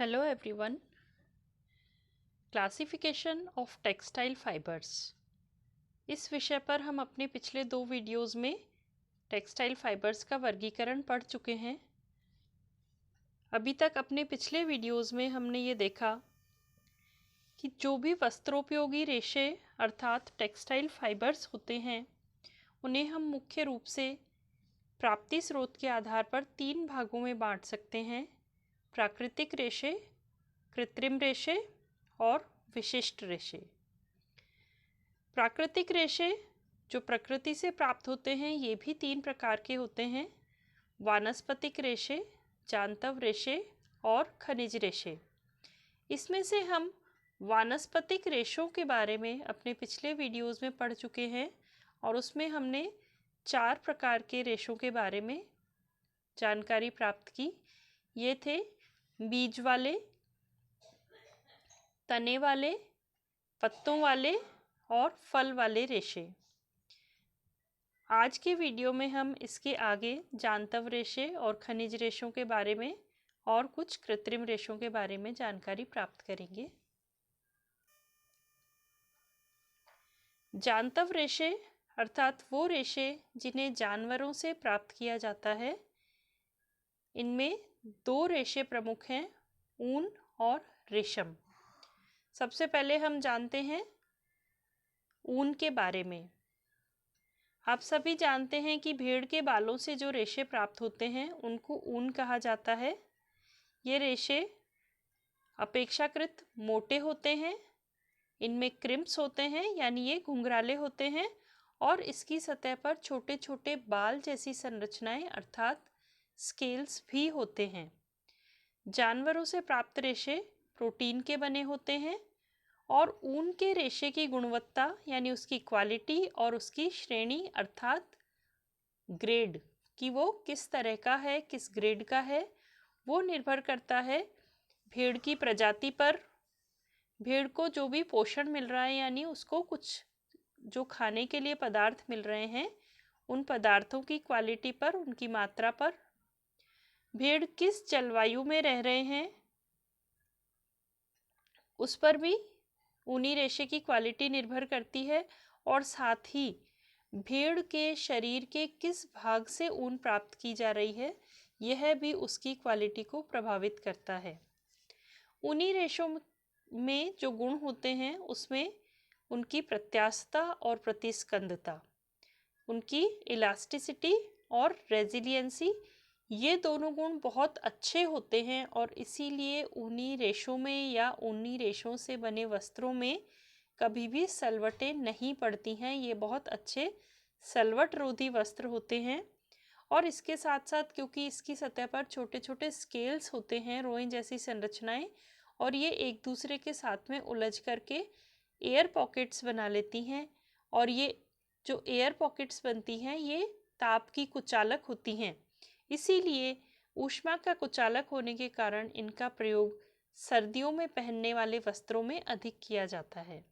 Hello everyone. Classification of textile fibres, इस विषय पर हम अपने पिछले 2 वीडियोज़ में टेक्सटाइल फाइबर्स का वर्गीकरण पढ़ चुके हैं। अभी तक अपने पिछले वीडियोज़ में हमने ये देखा कि जो भी वस्त्रोपयोगी रेशे अर्थात टेक्सटाइल फाइबर्स होते हैं उन्हें हम मुख्य रूप से प्राप्ति स्रोत के आधार पर 3 भागों में बांट सकते हैं: प्राकृतिक रेशे, कृत्रिम रेशे और विशिष्ट रेशे। प्राकृतिक रेशे जो प्रकृति से प्राप्त होते हैं ये भी 3 प्रकार के होते हैं: वानस्पतिक रेशे, जांतव रेशे और खनिज रेशे। इसमें से हम वानस्पतिक रेशों के बारे में अपने पिछले वीडियोज़ में पढ़ चुके हैं और उसमें हमने 4 प्रकार के रेशों के बारे में जानकारी प्राप्त की। ये थे बीज वाले, तने वाले, पत्तों वाले और फल वाले रेशे। आज के वीडियो में हम इसके आगे जांतव रेशे और खनिज रेशों के बारे में और कुछ कृत्रिम रेशों के बारे में जानकारी प्राप्त करेंगे। जांतव रेशे अर्थात वो रेशे जिन्हें जानवरों से प्राप्त किया जाता है। इनमें 2 रेशे प्रमुख हैं, ऊन और रेशम। सबसे पहले हम जानते हैं ऊन के बारे में। आप सभी जानते हैं कि भेड़ के बालों से जो रेशे प्राप्त होते हैं उनको ऊन कहा जाता है। ये रेशे अपेक्षाकृत मोटे होते हैं, इनमें क्रिम्स होते हैं यानी ये घुंघराले होते हैं और इसकी सतह पर छोटे छोटे बाल जैसी संरचनाएं अर्थात स्केल्स भी होते हैं। जानवरों से प्राप्त रेशे प्रोटीन के बने होते हैं और ऊन के रेशे की गुणवत्ता यानी उसकी क्वालिटी और उसकी श्रेणी अर्थात ग्रेड कि वो किस तरह का है, किस ग्रेड का है, वो निर्भर करता है भेड़ की प्रजाति पर। भेड़ को जो भी पोषण मिल रहा है यानी उसको कुछ जो खाने के लिए पदार्थ मिल रहे हैं उन पदार्थों की क्वालिटी पर, उनकी मात्रा पर, भेड़ किस जलवायु में रह रहे हैं उस पर भी ऊनी रेशे की क्वालिटी निर्भर करती है और साथ ही भेड़ के शरीर के किस भाग से ऊन प्राप्त की जा रही है यह भी उसकी क्वालिटी को प्रभावित करता है। ऊनी रेशों में जो गुण होते हैं उसमें उनकी प्रत्यास्थता और प्रतिस्कंदता, उनकी इलास्टिसिटी और रेजिलियंसी, ये दोनों गुण बहुत अच्छे होते हैं और इसीलिए ऊनी रेशों में या ऊनी रेशों से बने वस्त्रों में कभी भी सलवटें नहीं पड़ती हैं। ये बहुत अच्छे सलवट रोधी वस्त्र होते हैं। और इसके साथ साथ क्योंकि इसकी सतह पर छोटे छोटे स्केल्स होते हैं, रोएं जैसी संरचनाएं, और ये एक दूसरे के साथ में उलझ करके एयर पॉकेट्स बना लेती हैं और ये जो एयर पॉकेट्स बनती हैं ये ताप की कुचालक होती हैं। इसीलिए ऊष्मा का कुचालक होने के कारण इनका प्रयोग सर्दियों में पहनने वाले वस्त्रों में अधिक किया जाता है।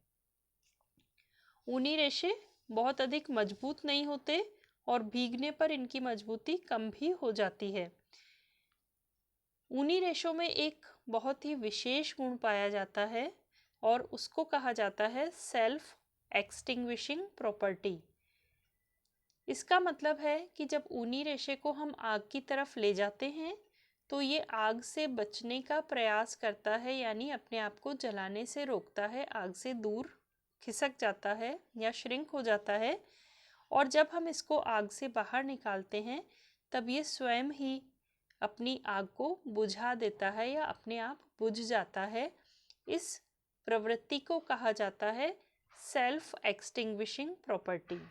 ऊनी रेशे बहुत अधिक मजबूत नहीं होते और भीगने पर इनकी मजबूती कम भी हो जाती है। ऊनी रेशों में एक बहुत ही विशेष गुण पाया जाता है और उसको कहा जाता है सेल्फ एक्सटिंग्विशिंग प्रॉपर्टी। इसका मतलब है कि जब ऊनी रेशे को हम आग की तरफ ले जाते हैं तो ये आग से बचने का प्रयास करता है यानी अपने आप को जलाने से रोकता है, आग से दूर खिसक जाता है या श्रिंक हो जाता है। और जब हम इसको आग से बाहर निकालते हैं तब ये स्वयं ही अपनी आग को बुझा देता है या अपने आप बुझ जाता है। इस प्रवृत्ति को कहा जाता है सेल्फ एक्सटिंग्विशिंग प्रॉपर्टी।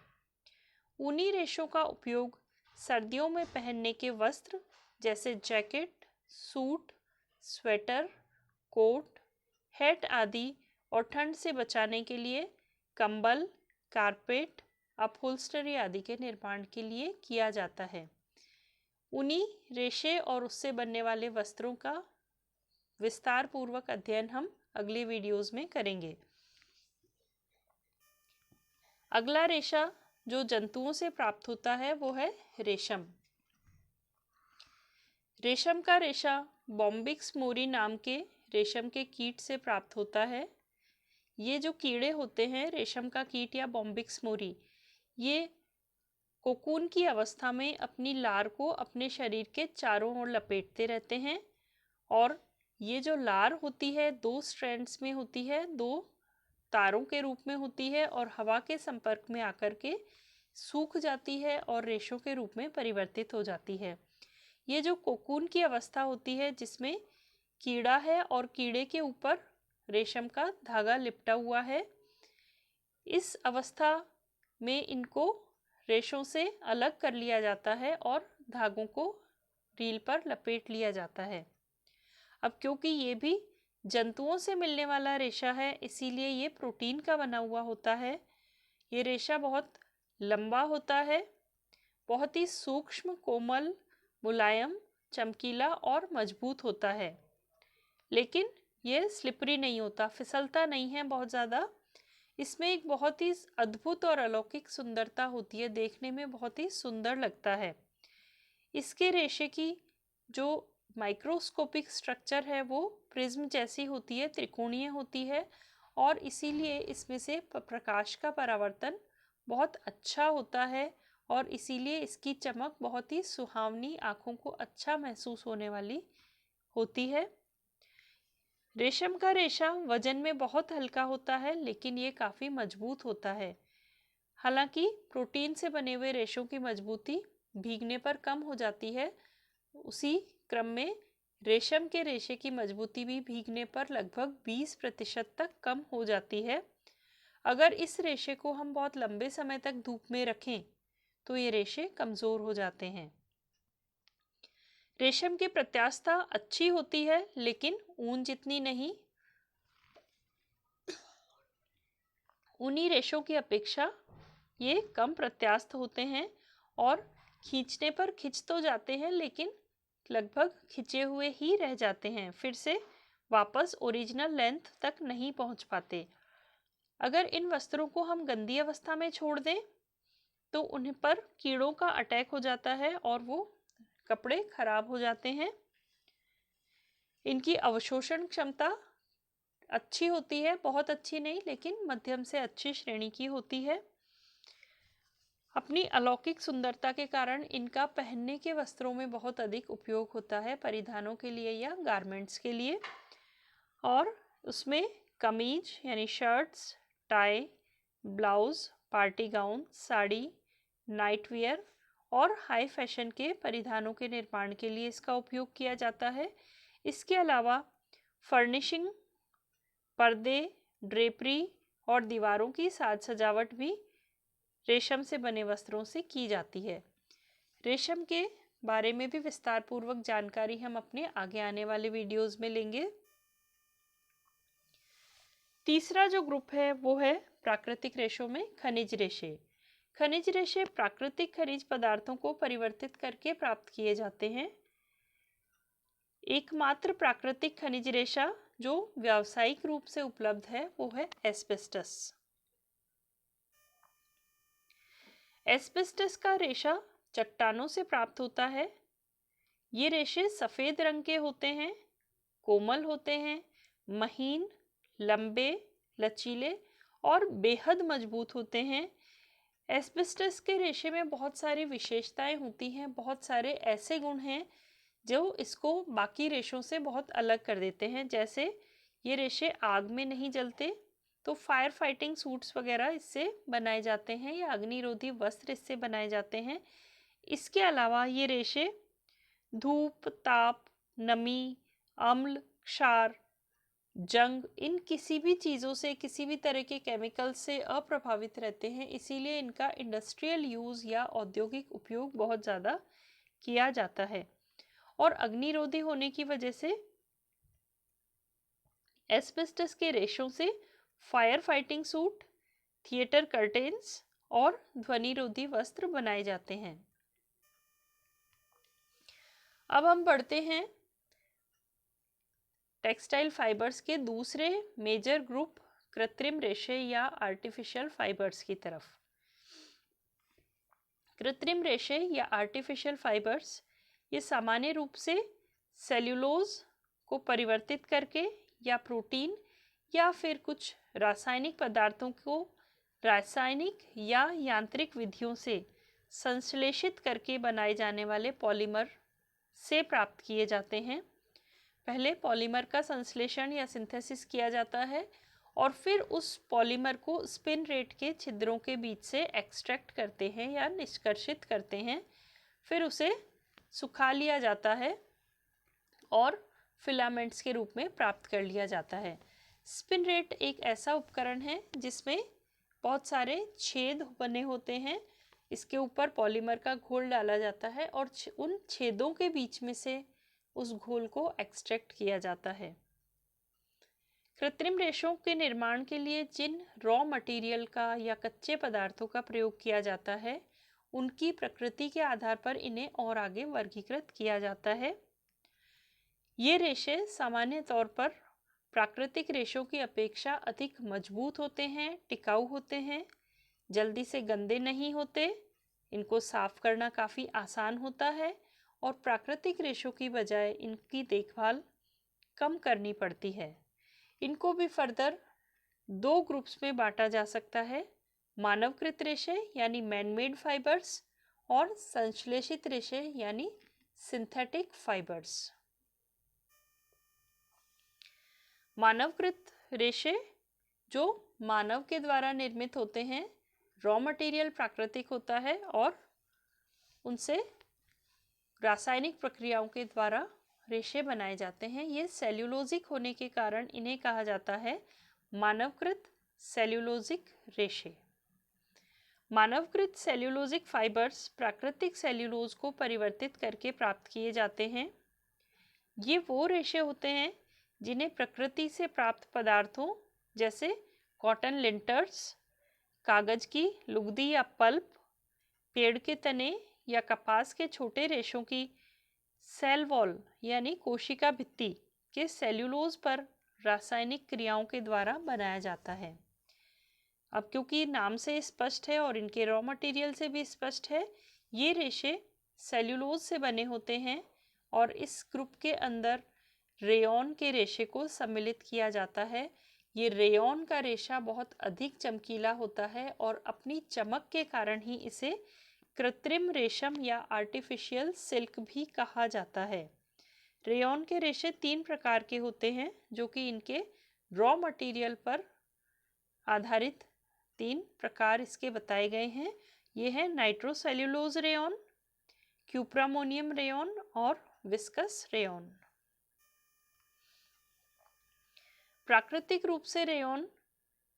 ऊनी रेशों का उपयोग सर्दियों में पहनने के वस्त्र जैसे jacket, suit, sweater, coat, hat आदि और ठंड से बचाने के लिए कंबल, कारपेट, अपहोल्स्टरी आदि के निर्माण के लिए किया जाता है। ऊनी रेशे और उससे बनने वाले वस्त्रों का विस्तार पूर्वक अध्ययन हम अगले वीडियोज़ में करेंगे। अगला रेशा जो जंतुओं से प्राप्त होता है वो है रेशम। रेशम का रेशा बॉम्बिक्स मोरी नाम के रेशम के कीट से प्राप्त होता है। ये जो कीड़े होते हैं रेशम का कीट या बॉम्बिक्स मोरी, ये कोकून की अवस्था में अपनी लार को अपने शरीर के चारों ओर लपेटते रहते हैं। और ये जो लार होती है 2 स्ट्रैंड्स में होती है, 2 तारों के रूप में होती है और हवा के संपर्क में आकर के सूख जाती है और रेशों के रूप में परिवर्तित हो जाती है। ये जो कोकून की अवस्था होती है जिसमें कीड़ा है और कीड़े के ऊपर रेशम का धागा लिपटा हुआ है, इस अवस्था में इनको रेशों से अलग कर लिया जाता है और धागों को रील पर लपेट लिया जाता है। अब क्योंकि ये भी जंतुओं से मिलने वाला रेशा है, इसीलिए ये प्रोटीन का बना हुआ होता है। ये रेशा बहुत लंबा होता है, बहुत ही सूक्ष्म, कोमल, मुलायम, चमकीला और मजबूत होता है। लेकिन ये स्लिपरी नहीं होता, फिसलता नहीं है बहुत ज़्यादा। इसमें एक बहुत ही अद्भुत और अलौकिक सुंदरता होती है, देखने में बहुत ही सुंदर लगता है। इसके रेशे की जो माइक्रोस्कोपिक स्ट्रक्चर है वो प्रिज्म जैसी होती है, त्रिकोणीय होती है और इसीलिए इसमें से प्रकाश का परावर्तन बहुत अच्छा होता है और इसीलिए इसकी चमक बहुत ही सुहावनी, आँखों को अच्छा महसूस होने वाली होती है। रेशम का रेशा वजन में बहुत हल्का होता है, लेकिन ये काफ़ी मजबूत होता है। हालांकि प्रोटीन से बने हुए रेशों की मजबूती भीगने पर कम हो जाती है, उसी क्रम में रेशम के रेशे की मजबूती भी भीगने पर लगभग 20% तक कम हो जाती है। अगर इस रेशे को हम बहुत लंबे समय तक धूप में रखें तो ये रेशे कमज़ोर हो जाते हैं। रेशम की प्रत्यास्थता अच्छी होती है, लेकिन ऊन जितनी नहीं। ऊनी रेशों की अपेक्षा ये कम प्रत्यास्थ होते हैं और खींचने पर खिंच तो जाते हैं, लेकिन लगभग खिंचे हुए ही रह जाते हैं, फिर से वापस ओरिजिनल लेंथ तक नहीं पहुंच पाते। अगर इन वस्त्रों को हम गंदी अवस्था में छोड़ दें तो उन पर कीड़ों का अटैक हो जाता है और वो कपड़े खराब हो जाते हैं। इनकी अवशोषण क्षमता अच्छी होती है, बहुत अच्छी नहीं लेकिन मध्यम से अच्छी श्रेणी की होती है। अपनी अलौकिक सुंदरता के कारण इनका पहनने के वस्त्रों में बहुत अधिक उपयोग होता है, परिधानों के लिए या गारमेंट्स के लिए। और उसमें कमीज यानी shirts, tie, blouse, party gown, sari, night wear और हाई फैशन के परिधानों के निर्माण के लिए इसका उपयोग किया जाता है। इसके अलावा फर्निशिंग, पर्दे, ड्रेपरी और दीवारों की साज सजावट भी रेशम से बने वस्त्रों से की जाती है। रेशम के बारे में भी विस्तार पूर्वक जानकारी हम अपने आगे आने वाले वीडियोस में लेंगे। तीसरा जो ग्रुप है वो है प्राकृतिक रेशों में खनिज रेशे। खनिज रेशे प्राकृतिक खनिज पदार्थों को परिवर्तित करके प्राप्त किए जाते हैं। एकमात्र प्राकृतिक खनिज रेशा जो व्यावसायिक रूप से उपलब्ध है वो है एस्बेस्टस। एस्बेस्टस का रेशा चट्टानों से प्राप्त होता है। ये रेशे सफ़ेद रंग के होते हैं, कोमल होते हैं, महीन, लंबे, लचीले और बेहद मजबूत होते हैं। एस्बेस्टस के रेशे में बहुत सारी विशेषताएं होती हैं, बहुत सारे ऐसे गुण हैं जो इसको बाकी रेशों से बहुत अलग कर देते हैं। जैसे ये रेशे आग में नहीं जलते, तो फायर फाइटिंग सूट्स वगैरह इससे बनाए जाते हैं या अग्निरोधी वस्त्र इससे बनाए जाते हैं। इसके अलावा ये रेशे धूप, ताप, नमी, अम्ल, क्षार, जंग, इन किसी भी चीज़ों से, किसी भी तरह के केमिकल से अप्रभावित रहते हैं। इसीलिए इनका इंडस्ट्रियल यूज़ या औद्योगिक उपयोग बहुत ज़्यादा किया जाता है। और अग्निरोधी होने की वजह से एस्बेस्टस के रेशों से fire fighting suit, theatre curtains और ध्वनिरोधी वस्त्र बनाए जाते हैं। अब हम बढ़ते हैं टेक्सटाइल फाइबर्स के दूसरे मेजर ग्रुप कृत्रिम रेशे या आर्टिफिशियल फाइबर्स की तरफ। कृत्रिम रेशे या आर्टिफिशियल फाइबर्स ये सामान्य रूप से सेल्यूलोज को परिवर्तित करके या प्रोटीन या फिर कुछ रासायनिक पदार्थों को रासायनिक या यांत्रिक विधियों से संश्लेषित करके बनाए जाने वाले पॉलीमर से प्राप्त किए जाते हैं। पहले पॉलीमर का संश्लेषण या सिंथेसिस किया जाता है और फिर उस पॉलीमर को स्पिन रेट के छिद्रों के बीच से एक्सट्रैक्ट करते हैं या निष्कर्षित करते हैं। फिर उसे सुखा लिया जाता है और फिलामेंट्स के रूप में प्राप्त कर लिया जाता है। स्पिन रेट एक ऐसा उपकरण है जिसमें बहुत सारे छेद बने होते हैं। इसके ऊपर पॉलीमर का घोल डाला जाता है और उन छेदों के बीच में से उस घोल को एक्सट्रैक्ट किया जाता है। कृत्रिम रेशों के निर्माण के लिए जिन रॉ मटेरियल का या कच्चे पदार्थों का प्रयोग किया जाता है, उनकी प्रकृति के आधार पर इन्हें और आगे वर्गीकृत किया जाता है। ये रेशे सामान्य तौर पर प्राकृतिक रेशों की अपेक्षा अधिक मजबूत होते हैं, टिकाऊ होते हैं, जल्दी से गंदे नहीं होते, इनको साफ करना काफ़ी आसान होता है और प्राकृतिक रेशों की बजाय इनकी देखभाल कम करनी पड़ती है। इनको भी फर्दर 2 ग्रुप्स में बांटा जा सकता है, मानवकृत रेशे यानी मैनमेड फाइबर्स और संश्लेषित रेशे यानी सिंथेटिक फाइबर्स। मानवकृत रेशे जो मानव के द्वारा निर्मित होते हैं, रॉ मटेरियल प्राकृतिक होता है और उनसे रासायनिक प्रक्रियाओं के द्वारा रेशे बनाए जाते हैं। ये सेल्यूलोजिक होने के कारण इन्हें कहा जाता है मानवकृत सेल्यूलोजिक रेशे। मानवकृत सेल्यूलोजिक फाइबर्स प्राकृतिक सेल्यूलोज को परिवर्तित करके प्राप्त किए जाते हैं। ये वो रेशे होते हैं जिन्हें प्रकृति से प्राप्त पदार्थों जैसे कॉटन लिंटर्स, कागज की लुगदी या पल्प, पेड़ के तने या कपास के छोटे रेशों की सेल वॉल यानी कोशिका भित्ति के सेल्यूलोज पर रासायनिक क्रियाओं के द्वारा बनाया जाता है। अब क्योंकि नाम से स्पष्ट है और इनके रॉ मटेरियल से भी स्पष्ट है, ये रेशे सेल्यूलोज से बने होते हैं और इस ग्रुप के अंदर रेयॉन के रेशे को सम्मिलित किया जाता है। ये रेयॉन का रेशा बहुत अधिक चमकीला होता है और अपनी चमक के कारण ही इसे कृत्रिम रेशम या आर्टिफिशियल सिल्क भी कहा जाता है। रेयॉन के रेशे 3 प्रकार के होते हैं जो कि इनके रॉ मटेरियल पर आधारित 3 प्रकार इसके बताए गए हैं। ये है नाइट्रोसेल्यूलोज रेयॉन, क्यूप्रामोनियम रेयॉन और विस्कस रेयॉन। प्राकृतिक रूप से रेयॉन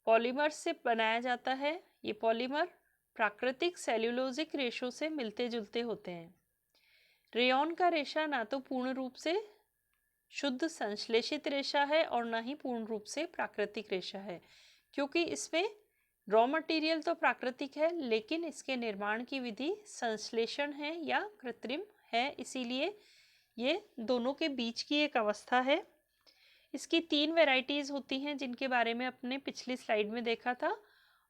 पॉलीमर से बनाया जाता है। ये पॉलीमर प्राकृतिक सेल्यूलोजिक रेशों से मिलते जुलते होते हैं। रेयॉन का रेशा ना तो पूर्ण रूप से शुद्ध संश्लेषित रेशा है और ना ही पूर्ण रूप से प्राकृतिक रेशा है, क्योंकि इसमें रॉ मटेरियल तो प्राकृतिक है लेकिन इसके निर्माण की विधि संश्लेषण है या कृत्रिम है, इसीलिए ये दोनों के बीच की एक अवस्था है। इसकी 3 वैरायटीज़ होती हैं जिनके बारे में अपने पिछली स्लाइड में देखा था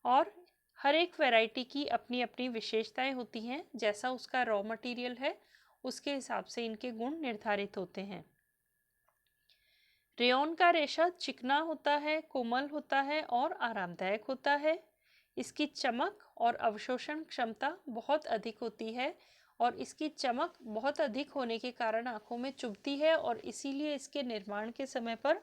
और हर एक वैरायटी की अपनी अपनी विशेषताएं होती हैं। जैसा उसका रॉ मटेरियल है उसके हिसाब से इनके गुण निर्धारित होते हैं। रेयॉन का रेशा चिकना होता है, कोमल होता है और आरामदायक होता है। इसकी चमक और अवशोषण क्षमता बहुत अधिक होती है और इसकी चमक बहुत अधिक होने के कारण आंखों में चुभती है और इसीलिए इसके निर्माण के समय पर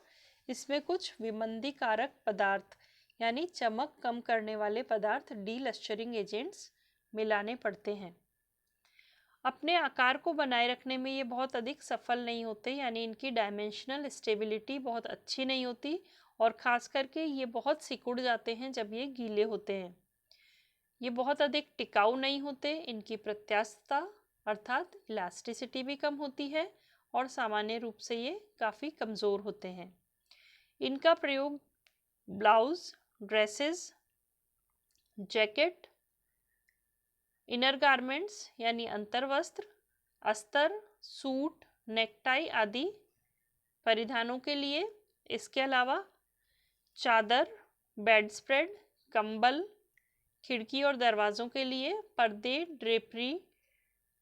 इसमें कुछ विमंदीकारक पदार्थ यानी चमक कम करने वाले पदार्थ डीलस्चरिंग एजेंट्स मिलाने पड़ते हैं। अपने आकार को बनाए रखने में ये बहुत अधिक सफल नहीं होते, यानी इनकी डायमेंशनल स्टेबिलिटी बहुत अच्छी नहीं होती और ख़ास करके ये बहुत सिकुड़ जाते हैं जब ये गीले होते हैं। ये बहुत अधिक टिकाऊ नहीं होते, इनकी प्रत्यास्थता अर्थात इलास्टिसिटी भी कम होती है और सामान्य रूप से ये काफ़ी कमज़ोर होते हैं। इनका प्रयोग blouse, dresses, jacket, inner garments यानी अंतर्वस्त्र, अस्तर, सूट, नेकटाई आदि परिधानों के लिए, इसके अलावा चादर, बेड स्प्रेड, कंबल, खिड़की और दरवाज़ों के लिए, पर्दे, ड्रेपरी,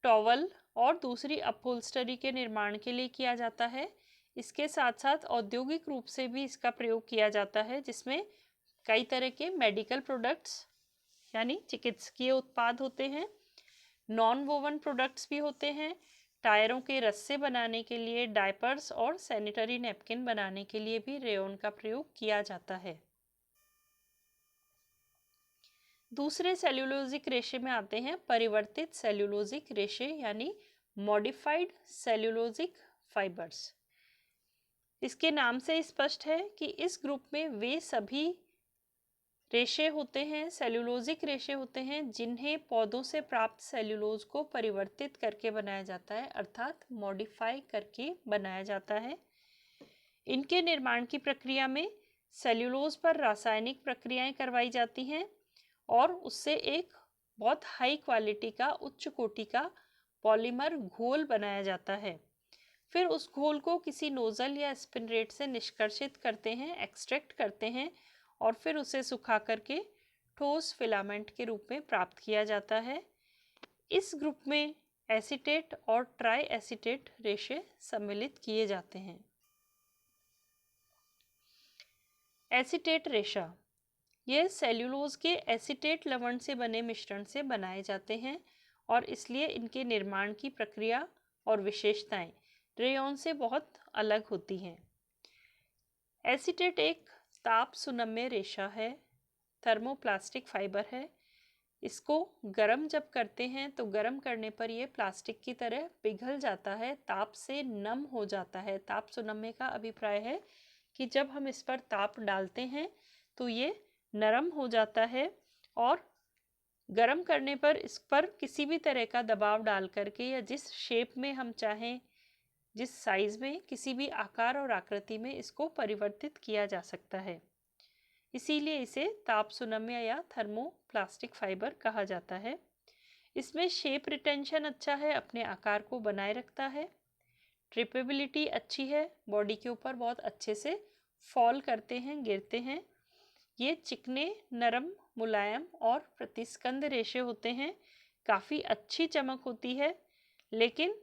टॉवल, और दूसरी अपहोल्स्टरी के निर्माण के लिए किया जाता है। इसके साथ साथ औद्योगिक रूप से भी इसका प्रयोग किया जाता है, जिसमें कई तरह के मेडिकल प्रोडक्ट्स यानी चिकित्सकीय उत्पाद होते हैं, नॉन वोवन प्रोडक्ट्स भी होते हैं, टायरों के रस्से बनाने के लिए, डायपर्स और सैनिटरी नैपकिन बनाने के लिए भी रेयॉन का प्रयोग किया जाता है। दूसरे सेल्यूलोजिक रेशे में आते हैं परिवर्तित सेल्यूलोजिक रेशे यानी मॉडिफाइड सेल्यूलोजिक फाइबर्स। इसके नाम से स्पष्ट है कि इस ग्रुप में वे सभी रेशे होते हैं, सेल्यूलोजिक रेशे होते हैं, जिन्हें पौधों से प्राप्त सेल्यूलोज को परिवर्तित करके बनाया जाता है, अर्थात मॉडिफाई करके बनाया जाता है। इनके निर्माण की प्रक्रिया में सेल्यूलोज पर रासायनिक प्रक्रियाएं करवाई जाती हैं और उससे एक बहुत हाई क्वालिटी का, उच्च कोटि का पॉलीमर घोल बनाया जाता है। फिर उस घोल को किसी नोजल या स्पिनरेट से निष्कर्षित करते हैं, एक्सट्रैक्ट करते हैं और फिर उसे सुखा करके ठोस फिलामेंट के रूप में प्राप्त किया जाता है। इस ग्रुप में एसीटेट और ट्राई एसीटेट रेशे सम्मिलित किए जाते हैं। एसीटेट रेशा, यह सेल्यूलोज के एसीटेट लवण से बने मिश्रण से बनाए जाते हैं और इसलिए इनके निर्माण की प्रक्रिया और विशेषताएं रेयॉन से बहुत अलग होती हैं। एसीटेट एक ताप सुनम्य रेशा है, थर्मोप्लास्टिक फाइबर है। इसको गर्म जब करते हैं तो गर्म करने पर यह प्लास्टिक की तरह पिघल जाता है, ताप से नम हो जाता है। ताप सुनम्य का अभिप्राय है कि जब हम इस पर ताप डालते हैं तो ये नरम हो जाता है और गर्म करने पर इस पर किसी भी तरह का दबाव डाल करके या जिस शेप में हम चाहें, जिस साइज में, किसी भी आकार और आकृति में इसको परिवर्तित किया जा सकता है। इसीलिए इसे ताप सुनम्य या थर्मोप्लास्टिक फाइबर कहा जाता है। इसमें शेप रिटेंशन अच्छा है, अपने आकार को बनाए रखता है। ट्रिपेबिलिटी अच्छी है, बॉडी के ऊपर बहुत अच्छे से फॉल करते हैं, गिरते हैं। ये चिकने, नरम, मुलायम और प्रतिस्कंद रेशे होते हैं। काफ़ी अच्छी चमक होती है, लेकिन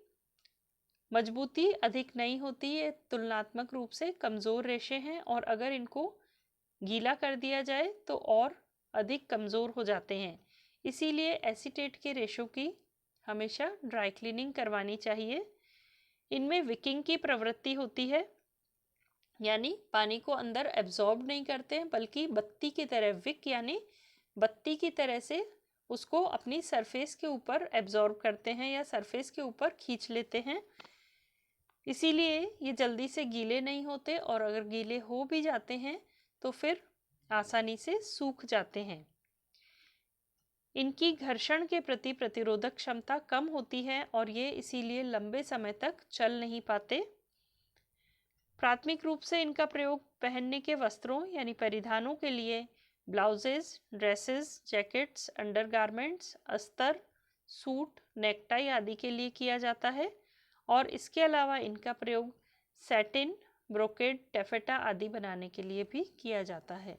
मजबूती अधिक नहीं होती। ये तुलनात्मक रूप से कमज़ोर रेशे हैं और अगर इनको गीला कर दिया जाए तो और अधिक कमज़ोर हो जाते हैं। इसीलिए एसीटेट के रेशों की हमेशा ड्राई क्लीनिंग करवानी चाहिए। इनमें विकिंग की प्रवृत्ति होती है, यानी पानी को अंदर एब्जॉर्ब नहीं करते हैं, बल्कि बत्ती की तरह, विक यानी बत्ती की तरह से उसको अपनी सरफेस के ऊपर एब्जॉर्ब करते हैं या सरफेस के ऊपर खींच लेते हैं। इसीलिए ये जल्दी से गीले नहीं होते और अगर गीले हो भी जाते हैं तो फिर आसानी से सूख जाते हैं। इनकी घर्षण के प्रति प्रतिरोधक क्षमता कम होती है और ये इसीलिए लंबे समय तक चल नहीं पाते। प्राथमिक रूप से इनका प्रयोग पहनने के वस्त्रों यानी परिधानों के लिए, ब्लाउजेस, ड्रेसेस, जैकेट्स, अंडरगारमेंट्स, अस्तर, सूट, नेकटाई आदि के लिए किया जाता है और इसके अलावा इनका प्रयोग सैटिन, ब्रोकेड, टैफेटा आदि बनाने के लिए भी किया जाता है।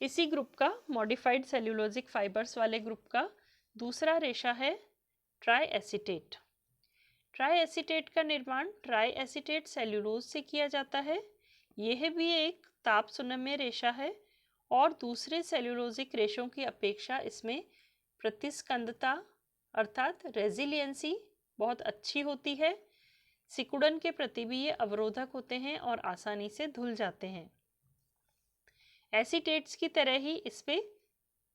इसी ग्रुप का, मॉडिफाइड सेल्यूलोजिक फाइबर्स वाले ग्रुप का दूसरा रेशा है ट्राई एसीटेट। ट्राई एसीटेट का निर्माण ट्राई एसीटेट सेल्यूलोज से किया जाता है। यह भी एक ताप सुनम्य रेशा है और दूसरे सेल्यूलोजिक रेशों की अपेक्षा इसमें प्रतिस्कंदता अर्थात रेजिलियंसी बहुत अच्छी होती है। सिकुड़न के प्रति भी ये अवरोधक होते हैं और आसानी से धुल जाते हैं। एसीटेट्स की तरह ही इसमें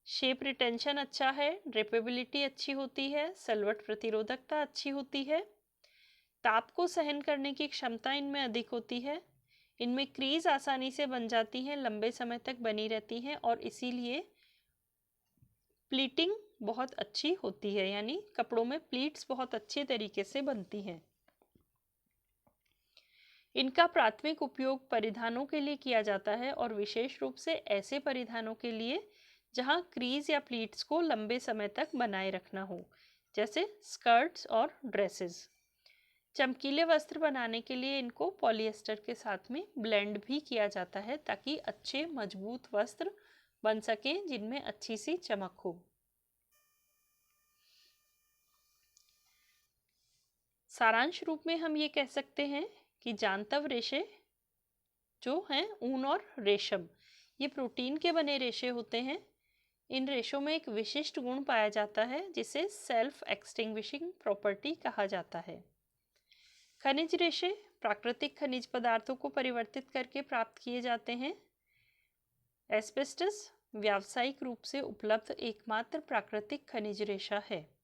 शेप रिटेंशन अच्छा है, ड्रेपेबिलिटी अच्छी होती है, सलवट प्रतिरोधकता अच्छी होती है, ताप को सहन करने की क्षमता इनमें अधिक होती है। इनमें क्रीज आसानी से बन जाती हैं, लंबे समय तक बनी रहती हैं और इसीलिए प्लीटिंग बहुत अच्छी होती है, यानी कपड़ों में प्लीट्स बहुत अच्छे तरीके से बनती हैं। इनका प्राथमिक उपयोग परिधानों के लिए किया जाता है और विशेष रूप से ऐसे परिधानों के लिए जहां क्रीज या प्लीट्स को लंबे समय तक बनाए रखना हो, जैसे स्कर्ट्स और ड्रेसेस। चमकीले वस्त्र बनाने के लिए इनको पॉलिएस्टर के साथ में ब्लेंड भी किया जाता है ताकि अच्छे मजबूत वस्त्र बन सकें जिनमें अच्छी सी चमक हो। सारांश रूप में हम ये कह सकते हैं कि जांतव रेशे जो हैं ऊन और रेशम, ये प्रोटीन के बने रेशे होते हैं। इन रेशों में एक विशिष्ट गुण पाया जाता है जिसे सेल्फ एक्सटिंग्विशिंग प्रॉपर्टी कहा जाता है। खनिज रेशे प्राकृतिक खनिज पदार्थों को परिवर्तित करके प्राप्त किए जाते हैं। एस्बेस्टस व्यावसायिक रूप से उपलब्ध एकमात्र प्राकृतिक खनिज रेशा है।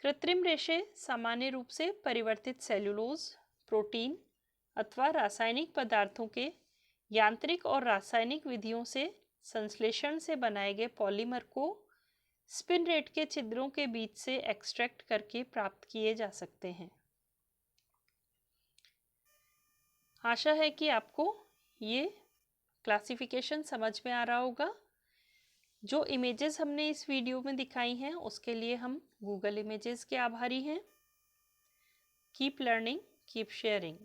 कृत्रिम रेशे सामान्य रूप से परिवर्तित सेल्यूलोज, प्रोटीन अथवा रासायनिक पदार्थों के यांत्रिक और रासायनिक विधियों से संश्लेषण से बनाए गए पॉलीमर को स्पिन रेट के छिद्रों के बीच से एक्सट्रैक्ट करके प्राप्त किए जा सकते हैं। आशा है कि आपको ये क्लासिफिकेशन समझ में आ रहा होगा। जो इमेजेस हमने इस वीडियो में दिखाई हैं उसके लिए हम गूगल इमेजेस के आभारी हैं। Keep learning, keep sharing.